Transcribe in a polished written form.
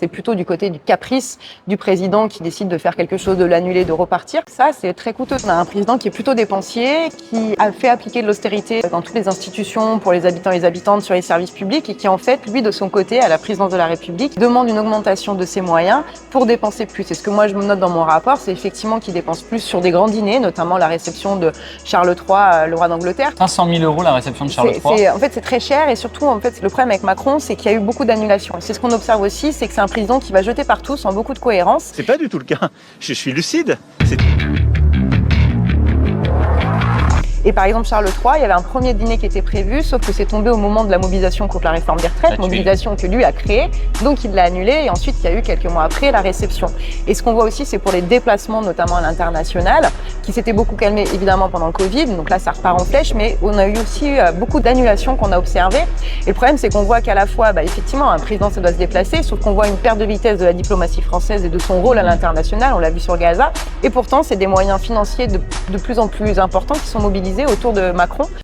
c'est plutôt du côté du caprice du président qui décide de faire quelque chose, de l'annuler, de repartir. Ça, c'est très coûteux. On a un président qui est plutôt dépensier, qui a fait appliquer de l'austérité dans toutes les institutions, pour les habitants et les habitantes, sur les services publics, et qui en fait, lui, de son côté, à la présidence de la République, demande une augmentation de ses moyens pour dépenser plus. Et ce que moi je me note dans mon rapport, c'est effectivement qu'il dépense plus sur des grands dîners, notamment la réception de Charles III, le roi d'Angleterre. 500 000 € la réception de Charles III. En fait, c'est très cher, et surtout, en fait, le problème avec Macron, c'est qu'il y a eu beaucoup d'annulations. C'est ce qu'on observe aussi, c'est que c'est un président qui va jeter partout sans beaucoup de cohérence. C'est pas du tout le cas. Je suis lucide. Et par exemple, Charles III, il y avait un premier dîner qui était prévu, sauf que c'est tombé au moment de la mobilisation contre la réforme des retraites, mobilisation que lui a créée, donc il l'a annulée, et ensuite il y a eu quelques mois après la réception. Et ce qu'on voit aussi, c'est pour les déplacements, notamment à l'international, qui s'étaient beaucoup calmés évidemment pendant le Covid, donc là ça repart en flèche, mais on a eu aussi beaucoup d'annulations qu'on a observées. Et le problème, c'est qu'on voit qu'à la fois, effectivement, un président, ça doit se déplacer, sauf qu'on voit une perte de vitesse de la diplomatie française et de son rôle à l'international, on l'a vu sur Gaza, et pourtant c'est des moyens financiers de plus en plus importants qui sont mobilisés autour de Macron.